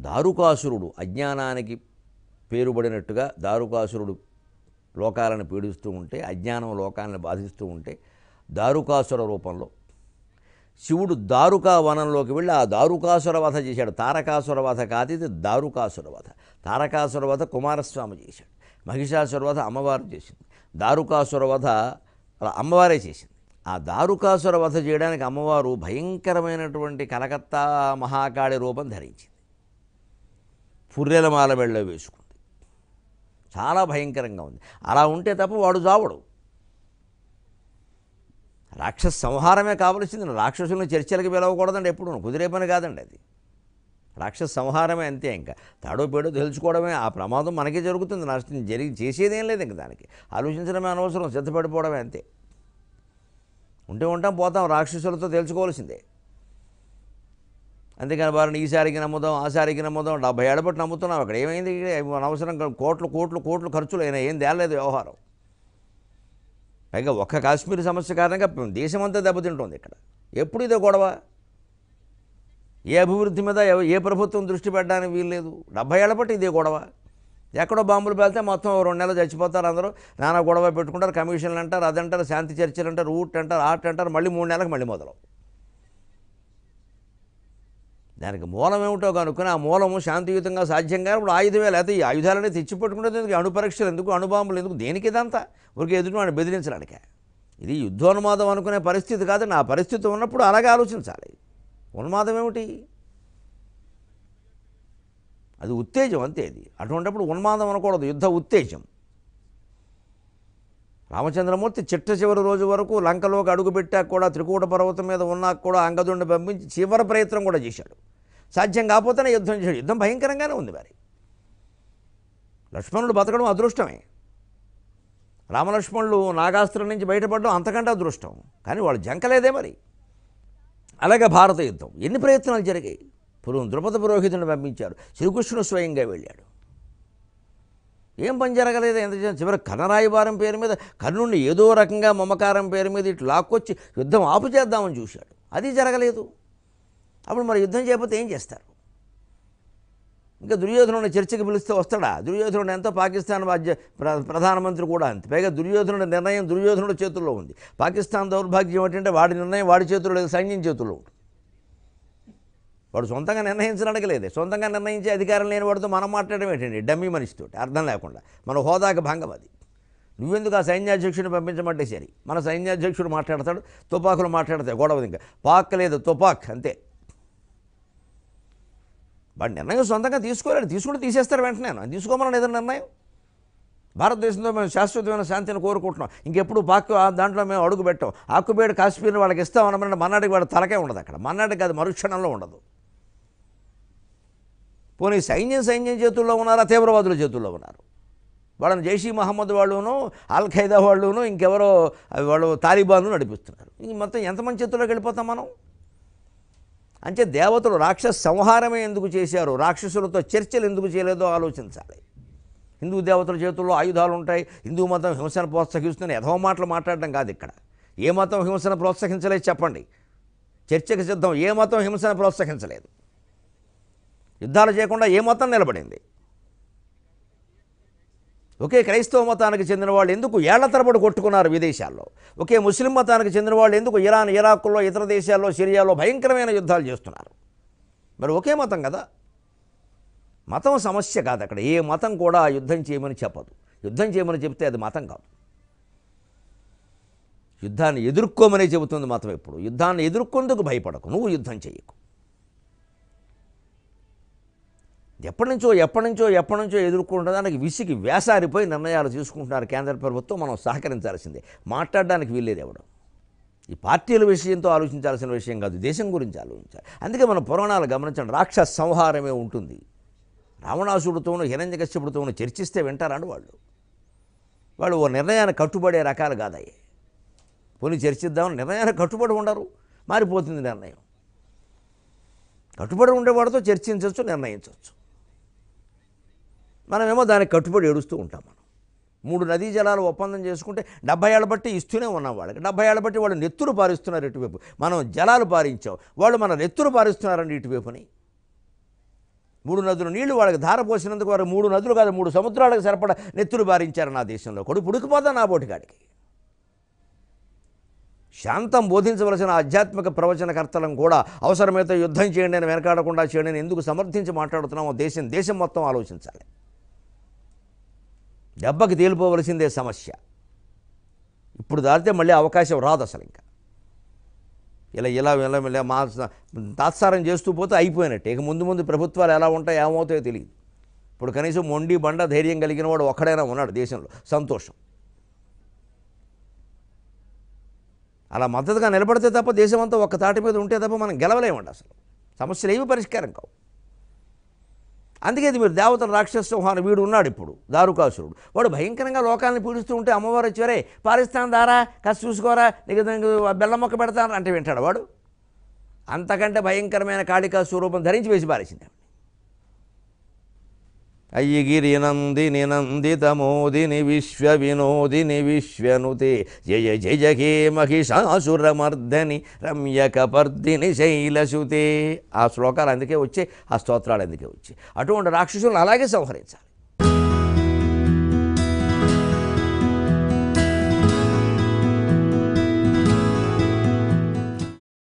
దారుకాసురుడు అజ్ఞానానికి పేరుబడినట్టుగా దారుకాసురుడు లోకాలను పీడిస్తూ ఉంటే, అజ్ఞానం లోకాలను బాధిస్తూ ఉంటే దారుకాసుర రూపంలో శివుడు దారుకా వనంలోకి వెళ్ళి ఆ దారుకాసుర వధ చేశాడు. తారకాసుర వధ కాదు, ఇది దారుకాసుర వధ. తారకాసుర వధ కుమారస్వామి చేశాడు, మహిషాసుర వధ అమ్మవారు చేసింది, దారుకాసుర వధ అలా అమ్మవారే చేసింది. ఆ దారుకాసుర వధ చేయడానికి అమ్మవారు భయంకరమైనటువంటి కలకత్తా మహాకాళి రూపం ధరించింది. పుర్రెల మాల మెళ్ళ వేసుకుంది. చాలా భయంకరంగా ఉంది. అలా ఉంటే తప్ప వాడు చావడు. రాక్షస సంహారమే కావలసింది. రాక్షసులను చర్చలకు పిలవకూడదండి, ఎప్పుడు కుదిరే పని కాదండి అది. రాక్షస సంహారమే అంతే. ఇంకా తాడో పేడో తెలుసుకోవడమే. ఆ ప్రమాదం మనకే జరుగుతుంది, నష్టం చేసేదేం లేదు. ఇంక దానికి ఆలోచించడమే అనవసరం, సిద్ధపడిపోవడమే అంతే. ఉంటే ఉంటాం, పోతాం, రాక్షసులతో తెలుసుకోవాల్సిందే. అంతేకాని వారిని ఈసారికి నమ్ముదాం, ఆసారికి నమ్ముదాం, 70 ఏళ్ళ బట్టి నమ్ముతున్నాం. అక్కడ ఏమైంది? అనవసరం కోట్లు ఖర్చులు అయినా ఏం తేలేదు వ్యవహారం. పైగా ఒక్క కాశ్మీర్ సమస్య కారణంగా దేశమంతా దెబ్బతింటుంది. ఇక్కడ ఎప్పుడు ఇదే గొడవ. ఏ అభివృద్ధి మీద ఏ ప్రభుత్వం దృష్టి పెట్టడానికి వీల్లేదు. 70 ఏళ్ళ బట్టి ఇదే గొడవ. ఎక్కడో బాంబులు పేలితే మొత్తం 2 నెలలు చచ్చిపోతారు అందరూ. నానా గొడవ పెట్టుకుంటారు, కమిషన్లు అంటారు, అదంటారు, శాంతి చర్చలు అంటారు, ఊట్ అంటారు, ఆర్ట్ అంటారు. మళ్ళీ 3 నెలలకు మళ్ళీ మొదలు. దానికి మూలం ఏమిటో కనుక్కుని ఆ మూలము శాంతియుతంగా సాధ్యంగా ఇప్పుడు ఆయుధమే. లేకపోతే ఈ ఆయుధాలనే తెచ్చిపెట్టుకునేది ఎందుకు? అణుపరీక్షలు ఎందుకు? అణుబాంబులు ఎందుకు? దేనికి ఇదంతా? ఊరికి ఎదుటి వాడిని బెదిరించడానికే. ఇది యుద్ధోన్మాదం అనుకునే పరిస్థితి కాదు. నా పరిస్థితి ఉన్నప్పుడు అలాగే ఆలోచించాలి. ఉన్మాదం ఏమిటి? అది ఉత్తేజం అంతే. అది అటువంటిప్పుడు ఉన్మాదం అనకూడదు, యుద్ధ ఉత్తేజం. రామచంద్రమూర్తి చిట్ట చివరి రోజు వరకు లంకలోకి అడుగుపెట్టాక కూడా, త్రికూట పర్వతం మీద ఉన్నాక కూడా అంగదుడిని పంపించి చివరి ప్రయత్నం కూడా చేశాడు. సాధ్యం కాకపోతేనే యుద్ధం చేశాడు. యుద్ధం భయంకరంగానే ఉంది. మరి లక్ష్మణుడు బతకడం అదృష్టమే. రామలక్ష్మణులు నాగాస్త్రం నుంచి బయటపడడం అంతకంటే అదృష్టం. కానీ వాళ్ళు జంకలేదే మరి. అలాగే భారత యుద్ధం ఎన్ని ప్రయత్నాలు జరిగాయి. ద్రుపద పురోహితుడిని పంపించారు, శ్రీకృష్ణుడు స్వయంగా వెళ్ళాడు. ఏం పని జరగలేదు. ఎంత చివరి కనరాయవారం పేరు మీద కర్ణుడిని ఏదో రకంగా మమకారం పేరు మీద ఇటు లాక్కొచ్చి యుద్ధం ఆపు చేద్దామని చూశాడు, అది జరగలేదు. అప్పుడు మరి యుద్ధం చేయకపోతే ఏం చేస్తారు? ఇంకా దుర్యోధనుడిని చర్చకి పిలిస్తే వస్తాడా? దుర్యోధనుడు ఎంతో పాకిస్తాన్ ప్రధానమంత్రి కూడా అంతే. పైగా దుర్యోధనుడి నిర్ణయం దుర్యోధనుడి చేతుల్లో ఉంది. పాకిస్తాన్ దౌర్భాగ్యం ఏంటంటే వాడి నిర్ణయం వాడి చేతుల్లో లేదు, సైన్యం చేతుల్లో ఉంది. వాడు సొంతంగా నిర్ణయించడానికి లేదే. సొంతంగా నిర్ణయించే అధికారం లేని వాడితో మనం మాట్లాడడం ఏంటండి? డమ్మీ మనిషితో అర్థం లేకుండా. మన హోదాకి భంగం అది. నువ్వెందుకు ఆ సైన్యాధ్యక్షుడిని పంపించమంటే సరి. మన సైన్యాధ్యక్షుడు మాట్లాడతాడు, తుపాకులు మాట్లాడతాయి, గొడవ. ఇంకా పాక్ లేదు, తుపాక్ అంతే. వాడి నిర్ణయం సొంతంగా తీసుకోలేడు. తీసుకుంటే తీసేస్తారు వెంటనే. తీసుకోమని ఏదైనా నిర్ణయం. భారతదేశంలో మేము శాశ్వతమైన శాంతిని కోరుకుంటున్నాం, ఇంకెప్పుడు పాక్ దాంట్లో మేము అడుగు పెట్టాం, ఆక్యుపైడ్ కాశ్మీర్ని వాళ్ళకి ఇస్తామన్నమాట. మన్నాటికి వాడి తలకే ఉండదు అక్కడ. మన్నాటికి అది మరుక్షణంలో ఉండదు. పోనీ సైన్యం చేతుల్లో ఉన్నారా? తీవ్రవాదుల చేతుల్లో ఉన్నారు. వాళ్ళని జైషీ మహమ్మద్ వాళ్ళును, అల్ ఖైదా వాళ్ళును, ఇంకెవరో వాళ్ళు తాలిబాన్లు నడిపిస్తున్నారు. ఇంక మొత్తం ఎంతమంది చేతుల్లోకి వెళ్ళిపోతాం మనం? అంటే దేవతలు రాక్షస సంహారమే ఎందుకు చేశారు, రాక్షసులతో చర్చలు ఎందుకు చేయలేదో ఆలోచించాలి. హిందూ దేవతల చేతుల్లో ఆయుధాలు ఉంటాయి, హిందూ మతం హింసను ప్రోత్సహిస్తున్న ఎదవ మాటలు మాట్లాడడం కాదు ఇక్కడ. ఏ మతం హింసను ప్రోత్సహించలేదు చెప్పండి? చర్చకు సిద్ధం. ఏ మతం హింసను ప్రోత్సహించలేదు. యుద్ధాలు చేయకుండా ఏ మతం నిలబడింది? ఒకే క్రైస్తవ మతానికి చెందిన వాళ్ళు ఎందుకు ఏళ్ల తరబడి కొట్టుకున్నారు విదేశాల్లో? ఒకే ముస్లిం మతానికి చెందిన వాళ్ళు ఎందుకు ఇరాన్, ఇరాకుల్లో, ఇతర దేశాల్లో, సిరియాలో భయంకరమైన యుద్ధాలు చేస్తున్నారు? మరి ఒకే మతం కదా. మతం సమస్య కాదు అక్కడ. ఏ మతం కూడా యుద్ధం చేయమని చెప్పదు. యుద్ధం చేయమని చెప్తే అది మతం కాదు. యుద్ధాన్ని ఎదుర్కోమనే చెబుతుంది మతం. ఎప్పుడు యుద్ధాన్ని ఎదుర్కొందుకు భయపడకు, నువ్వు యుద్ధం చేయకు. ఎప్పటి నుంచో ఎదుర్కొంటానికి విసిగి వేసారిపోయి నిర్ణయాలు తీసుకుంటున్నారు కేంద్ర ప్రభుత్వం. మనం సహకరించాల్సిందే. మాట్లాడడానికి వీల్లేదు ఎవడం. ఈ పార్టీల విషయంతో ఆలోచించాల్సిన విషయం కాదు, దేశం గురించి ఆలోచించాలి. అందుకే మన పురాణాలు గమనించండి, రాక్షస సంహారమే ఉంటుంది. రావణాసుడితోనూ హిరణ్యకశ్యపుడితోనూ చర్చిస్తే వింటారండి వాళ్ళు ఓ నిర్ణయాన్ని కట్టుబడే రకాలు కాదయ్యే. పోనీ చర్చిద్దామని నిర్ణయానికి కట్టుబడి ఉండరు, మారిపోతుంది నిర్ణయం. కట్టుబడి ఉండేవాడితో చర్చించవచ్చు, నిర్ణయించవచ్చు. మనమేమో దానికి కట్టుబడి ఏడుస్తూ ఉంటాం. మనం 3 నదీ జలాలు ఒప్పందం చేసుకుంటే 70 ఏళ్ళ బట్టి ఇస్తూనే ఉన్నాం వాళ్ళకి. 70 ఏళ్ళ బట్టి వాళ్ళు నెత్తురు పారిస్తున్నారు ఇటువైపు. మనం జలాలు పారించాం, వాళ్ళు మన నెత్తురు పారిస్తున్నారండి ఇటువైపుని. 3 నదులు నీళ్లు వాళ్ళకి ధార పోసినందుకు వారు 3 నదులు కాదు 3 సముద్రాలకు సరిపడా నెత్తులు బారించారు నా దేశంలో. కొడుకు పుడికిపోతా నా బోటికాడికి. శాంతం బోధించవలసిన ఆధ్యాత్మిక ప్రవచనకర్తలను కూడా అవసరమైతే యుద్ధం చేయండి అని వెనకాడకుండా చేయండి అని ఎందుకు సమర్థించి మాట్లాడుతున్నామో దేశం మొత్తం ఆలోచించాలి. దెబ్బకి తేలిపోవలసిందే సమస్య. ఇప్పుడు దాటితే మళ్ళీ అవకాశం రాదు అసలు. ఇంకా ఇలా మా తాత్సారం చేస్తూ పోతే అయిపోయినట్టే. ఇక ముందు ప్రభుత్వాలు ఎలా ఉంటాయో ఏమవుతాయో తెలియదు. ఇప్పుడు కనీసం మొండి బండ ధైర్యం కలిగిన వాడు ఒక్కడైనా ఉన్నాడు దేశంలో, సంతోషం. అలా మద్దతుగా నిలబడితే తప్ప దేశం అంతా ఒక్క తాటి మీద ఉంటే తప్ప మనం గెలవలేమండి. అసలు సమస్యలు ఏవి పరిష్కారం కావు. అందుకే మీరు దేవతల రాక్షస సంహారం వీడు ఉన్నాడు ఇప్పుడు దారుకాసురుడు. వాడు భయంకరంగా లోకాలను పీడిస్తూ ఉంటే అమ్మవారు వచ్చారే పారిస్తాను దారా కాస్త చూసుకోరా నీకు బెల్లం మొక్క పెడతాను అంటే వింటాడు వాడు. అంతకంటే భయంకరమైన కాళికా స్వరూపం ధరించి వేసి పారేసింది. అయ్యగిరి నందిని నందితమోదిని విశ్వ వినోదిని విశ్వనుతే జయ జయ హే మహిషాసురమర్దని రమ్యకపర్దిని శైలసుతే. ఆ శ్లోకాలు అందుకే వచ్చాయి, ఆ స్తోత్రాలు అందుకే వచ్చాయి. అటువంటి రాక్షసులను అలాగే సంహరించాలి.